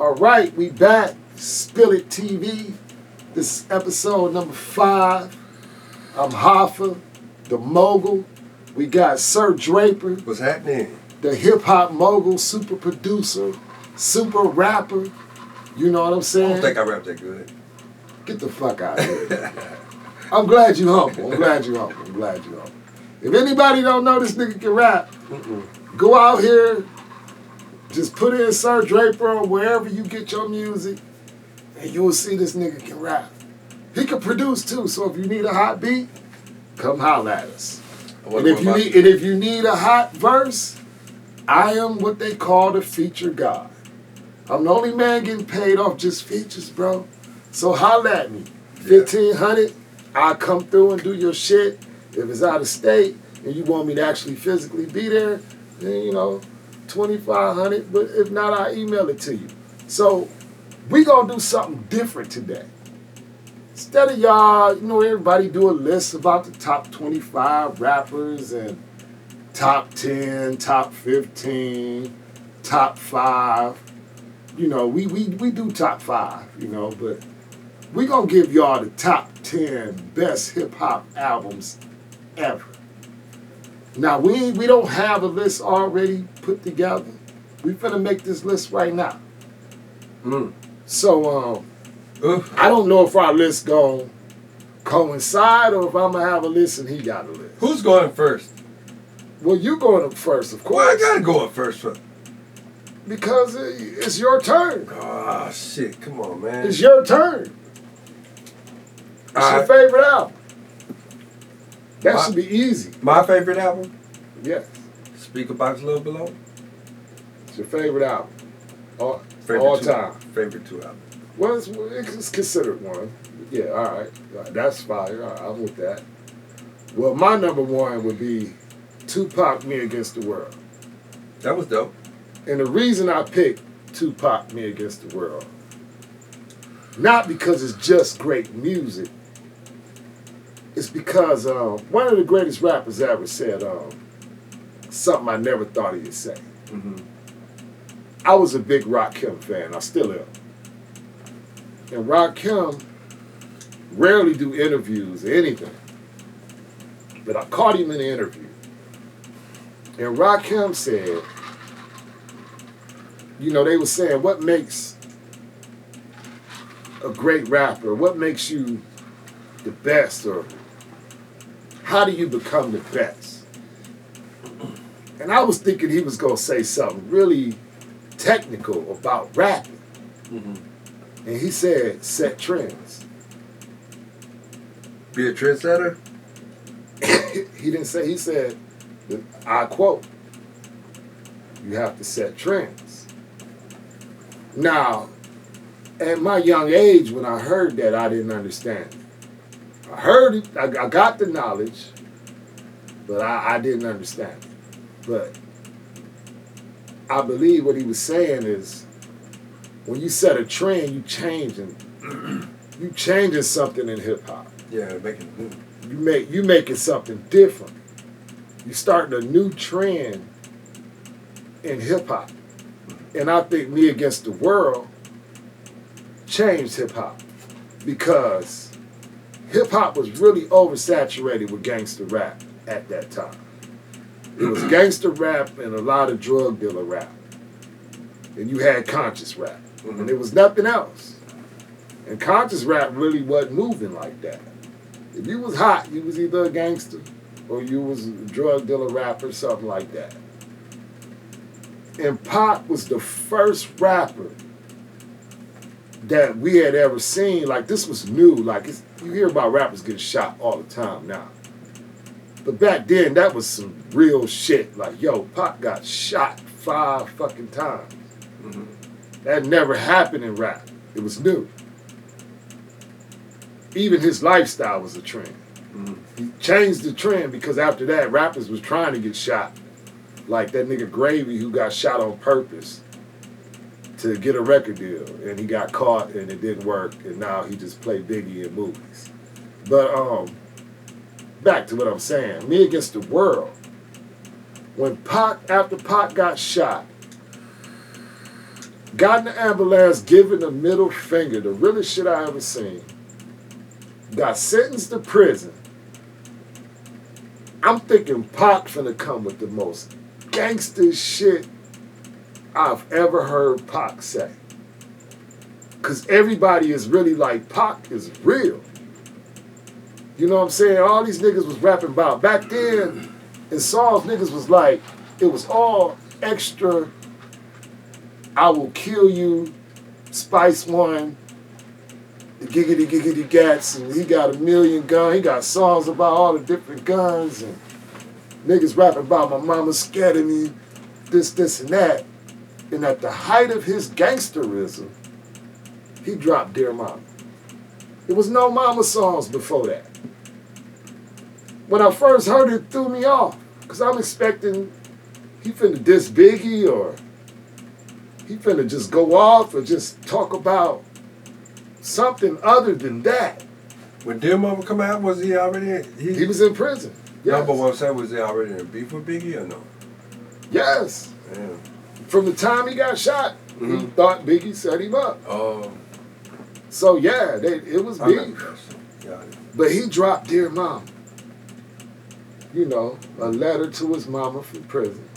All right, we back. Spill It TV. This is episode number 5. I'm Hoffa, the mogul. We got Sir Draper. What's happening? The hip-hop mogul, super producer, super rapper. You know what I'm I saying? don't think I rap that good. Get the fuck out of here. I'm glad you humble. If anybody don't know this nigga can rap, go out here, just put in Sir Draper or wherever you get your music, and you will see this nigga can rap. He can produce too, so if you need a hot beat, come holler at us. And if you need a hot verse, I am what they call the feature god. I'm the only man getting paid off just features, bro. So holler at me. 1,500, I'll come through and do your shit. If it's out of state and you want me to actually physically be there, then 2,500. But if not, I'll email it to you. So we gonna do something different today. Instead of y'all, everybody do a list about the top 25 rappers and top 10, top 15, top 5. We do top 5, but we gonna give y'all the top 10 best hip-hop albums ever. Now, we don't have a list already put together. We finna make this list right now. So, I don't know if our list gonna coincide or if I'm gonna have a list and he got a list. Who's going first? Well, you going up first, of course. Well, I gotta go up first. Because it's your turn. Oh, shit. Come on, man. It's your turn. It's your favorite album. That should be easy. My favorite album? Yes. Speaker Box Love Below? It's your favorite album. All Favorite time. Favorite 2 albums. Well, it's considered one. Yeah, all right. That's fire. All right, I'm with that. Well, my number 1 would be Tupac, Me Against the World. That was dope. And the reason I picked Tupac, Me Against the World, not because it's just great music, it's because one of the greatest rappers ever said something I never thought he'd say. I was a big Rakim fan. I still am. And Rakim rarely do interviews or anything. But I caught him in an interview. And Rakim said, they were saying, what makes a great rapper? What makes you the best? Or how do you become the best? And I was thinking he was going to say something really technical about rapping. And he said, set trends. Be a trendsetter? He didn't say, he said, I quote, you have to set trends. Now, at my young age, when I heard that, I didn't understand it. I heard it, I got the knowledge, but I didn't understand it. But I believe what he was saying is, when you set a trend, you changing something in hip hop. Yeah, making new. You making something different. You starting a new trend in hip hop. And I think Me Against the World changed hip hop because hip hop was really oversaturated with gangster rap at that time. It was gangster rap and a lot of drug dealer rap. And you had conscious rap. And there was nothing else. And conscious rap really wasn't moving like that. If you was hot, you was either a gangster or you was a drug dealer rapper, something like that. And Pac was the first rapper that we had ever seen. Like, this was new. Like, you hear about rappers getting shot all the time now. But back then, that was some real shit. Like, yo, Pac got shot 5 fucking times. That never happened in rap. It was new. Even his lifestyle was a trend. He changed the trend because after that, rappers was trying to get shot. Like that nigga Gravy who got shot on purpose to get a record deal. And he got caught and it didn't work. And now he just played Biggie in movies. But back to what I'm saying. Me Against the World. When after Pac got shot, Got in the ambulance, giving the middle finger, the realest shit I ever seen. Got sentenced to prison. I'm thinking Pac finna come with the most gangster shit I've ever heard Pac say. Cause everybody is really like, Pac is real. You know what I'm saying? All these niggas was rapping about. Back then, in songs, niggas was like, it was all extra, I will kill you, Spice One, the giggity gats, and he got 1 million guns. He got songs about all the different guns, and niggas rapping about my mama scared of me, this, and that. And at the height of his gangsterism, he dropped Dear Mama. There was no mama songs before that. When I first heard it, it threw me off, because I'm expecting he finna diss Biggie, or he finna just go off or just talk about something other than that. When Dear Mama come out, was he already? He was in prison. Yes. No, but what I'm saying, was he already in beef with Biggie or no? Yes. Damn. From the time he got shot, he thought Biggie set him up. Oh. So yeah, it was beef. Yeah. But he dropped Dear Mama. You know, a letter to his mama from prison.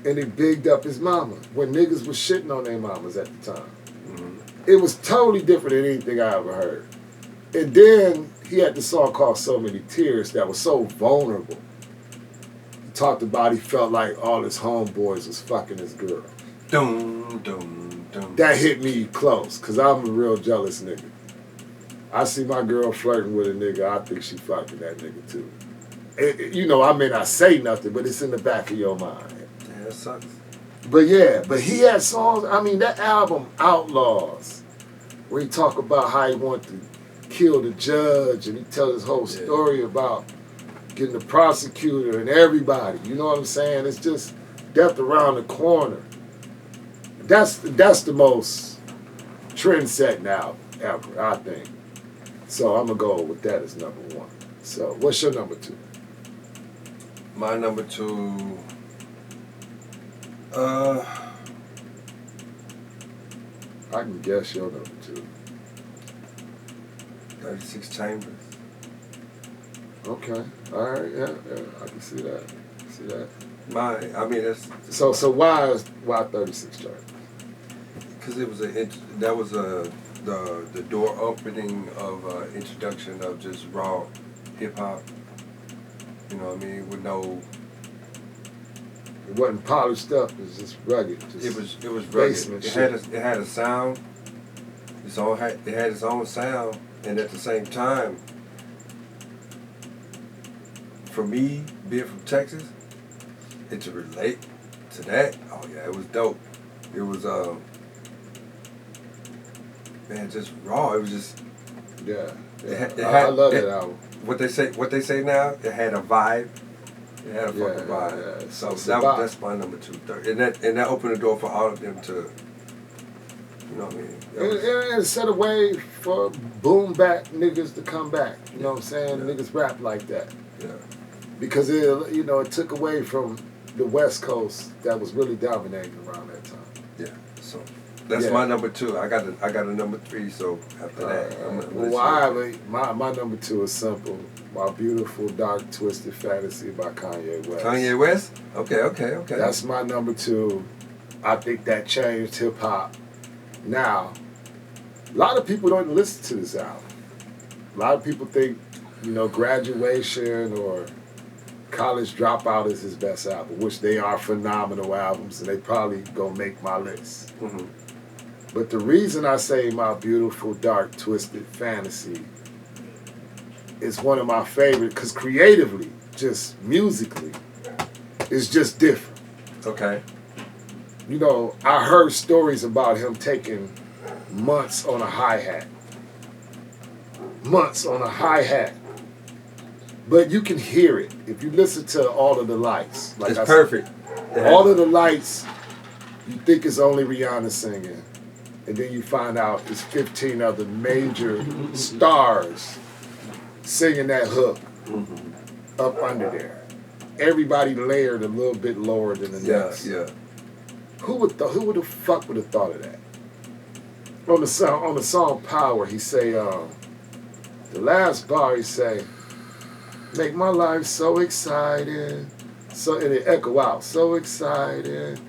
And he bigged up his mama when niggas was shitting on their mamas at the time. It was totally different than anything I ever heard. And then he had the song called So Many Tears that was so vulnerable. He talked about he felt like all his homeboys was fucking his girl. Dum, dum, dum. That hit me close, because I'm a real jealous nigga. I see my girl flirting with a nigga, I think she fucking that nigga too. You know, I may not say nothing, but it's in the back of your mind. Yeah, that sucks. But yeah, but he had songs, I mean, that album, Outlaws, where he talk about how he wanted to kill the judge, and he tell his whole story about getting the prosecutor and everybody, you know what I'm saying? It's just death around the corner. That's the most trend-setting album ever, I think. So I'm going to go with that as number one. So what's your number two? My number two, I can guess your number two. 36 Chambers. Okay. All right. Yeah. I can see that. See that. I mean, that's So why 36 Chambers? because it was the door opening of introduction of just raw hip hop. You know what I mean? With no. It wasn't polished up. It was just rugged. It was rugged. Basement It had a sound. It had its own sound, and at the same time, for me being from Texas, and to relate to that, oh yeah, it was dope. It was man, just raw. It was just I love that album. What they say now, it had a vibe. It had a fucking vibe. Yeah. So that's my number two. And that opened the door for all of them to, you know what I mean? It set a way for boom back niggas to come back. You know what I'm saying? Yeah. Niggas rap like that. Yeah. Because it took away from the West Coast that was really dominating around that time. Yeah. So that's my number two. I got a number three. So after that, my number two is simple. My Beautiful Dark Twisted Fantasy by Kanye West. Kanye West? Okay. That's my number two. I think that changed hip hop. Now, a lot of people don't listen to this album. A lot of people think, Graduation or College Dropout is his best album, which they are phenomenal albums, and they probably gonna make my list. Mm-hmm. But the reason I say My Beautiful Dark Twisted Fantasy is one of my favorite, because creatively, just musically, it's just different. Okay. I heard stories about him taking months on a hi-hat. But you can hear it if you listen to All of the Lights. Like it's perfect. All of the Lights, you think it's only Rihanna singing. And then you find out it's 15 other major stars singing that hook up under there. Everybody layered a little bit lower than the next. Yeah. Who would the fuck would have thought of that? On the song Power, he say, the last bar he say, make my life so exciting. So and it echo out, so exciting,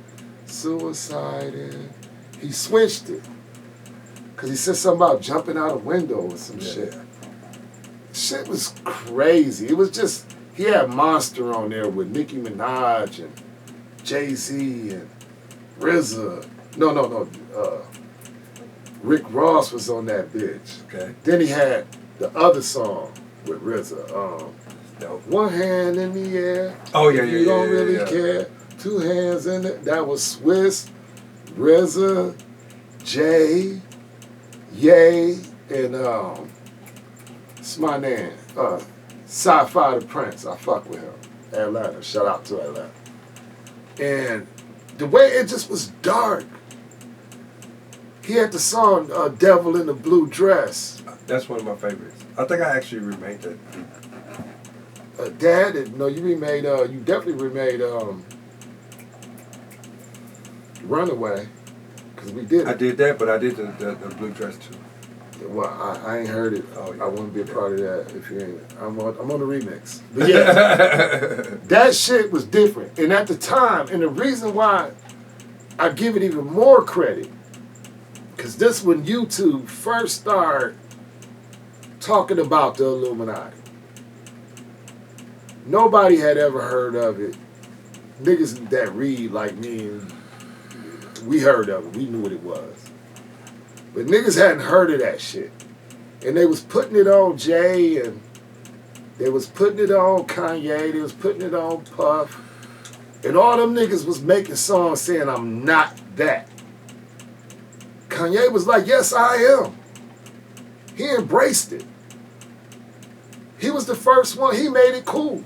suiciding. He switched it. Cause he said something about jumping out a window or some shit. Shit was crazy. It was just, he had Monster on there with Nicki Minaj and Jay-Z and RZA. No. Rick Ross was on that bitch. Okay. Then he had the other song with RZA. One hand in the air. Oh yeah, You don't really care. Two hands in it. That was Swiss, RZA, Jay, Ye, and it's my name. Sci-Fi the Prince. I fuck with him. Atlanta. Shout out to Atlanta. And the way it just was dark. He had the song Devil in the Blue Dress. That's one of my favorites. I think I actually remade that. Dad, no, you remade, you definitely remade Runaway. Because we did it. I did that, but I did the Blue Dress too. Well, I ain't heard it. Oh, yeah. I wouldn't be a part of that if you ain't. I'm on the remix. But yeah, that shit was different. And at the time, and the reason why I give it even more credit, because this when YouTube first started talking about the Illuminati. Nobody had ever heard of it. Niggas that read like me, we heard of it. We knew what it was. But niggas hadn't heard of that shit. And they was putting it on Jay, and they was putting it on Kanye, they was putting it on Puff. And all them niggas was making songs saying, I'm not that. Kanye was like, yes, I am. He embraced it. He was the first one. He made it cool.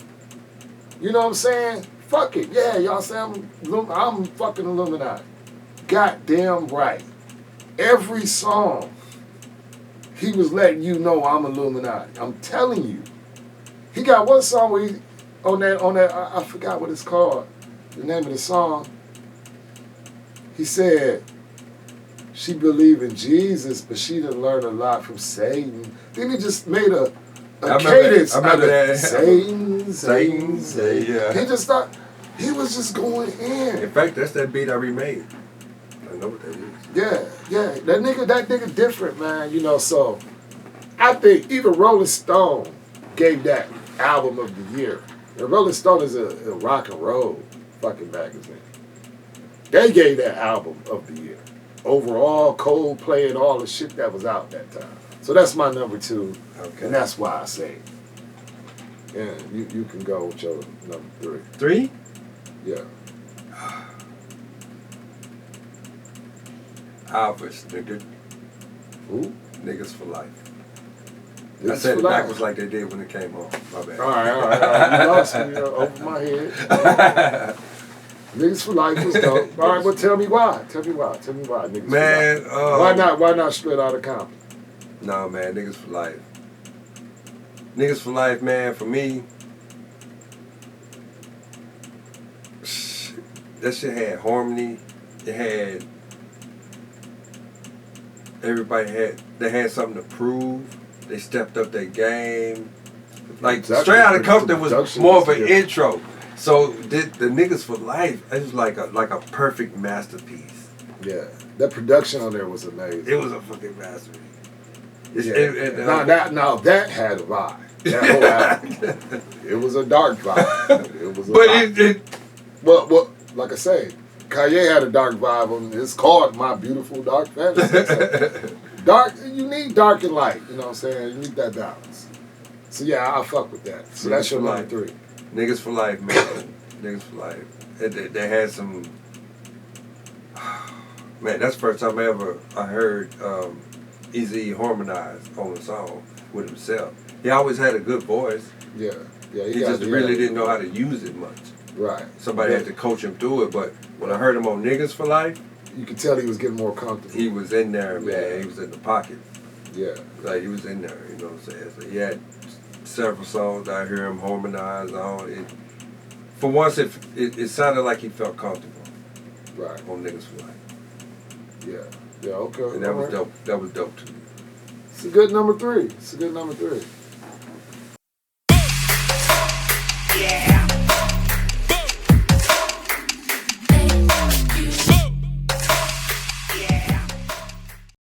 You know what I'm saying? Fuck it. Yeah, y'all say I'm fucking Illuminati. Goddamn right. Every song, he was letting you know I'm Illuminati. I'm telling you. He got one song where he, on that, I forgot what it's called. The name of the song. He said, she believed in Jesus, but she didn't learn a lot from Satan. Then he just made a cadence. I remember that. Satan. Yeah. He just thought, he was just going in. In fact, that's that beat I remade. I know what that is. Yeah. That nigga different, man. You know, so I think even Rolling Stone gave that album of the year. And Rolling Stone is a rock and roll fucking magazine. They gave that album of the year. Overall, Coldplay and all the shit that was out that time. So that's my number 2. Okay. And that's why I say it. And you can go with your number 3. 3? Yeah. Alvis, nigga. Who? Niggas for life. Niggas I said for it life. backwards like they did when it came on. My bad. All right. You lost me over my head. Niggas for life was dope. All right, well, tell me why. Tell me why, niggas Man, for life. Why not straight out of Compton? Nah, man, niggas for life. Niggas for life, man, for me, that shit had harmony. It had, they had something to prove. They stepped up their game. Like, Exactly. Straight Outta Compton was Production more of was an different. intro. So the Niggas for Life, it was like a perfect masterpiece. Yeah, that production on there was amazing. It was a fucking masterpiece. Now that had a vibe. That whole album. It was a dark vibe. It was a vibe. Well, like I say, Kanye had a dark vibe on it. It's called My Beautiful Dark Fantasy. So dark, you need dark and light. You know what I'm saying? You need that balance. So yeah, I fuck with that. So that's your number 3. Niggas for life, man. Niggas for life. They had some. Man, that's the first time I heard Eazy harmonize on a song with himself. He always had a good voice. Yeah. He just really didn't know how to use it much. Right. Somebody had to coach him through it. But when I heard him on Niggas for Life, you could tell he was getting more comfortable. he was in there, man. Yeah. He was in the pocket. Yeah. Like, he was in there, you know what I'm saying? So he had several songs I hear him harmonize on. For once, it sounded like he felt comfortable. Right. on Niggas for Life. Yeah. Yeah, okay. And that was dope. That was dope to me. It's a good number 3. It's a good number 3.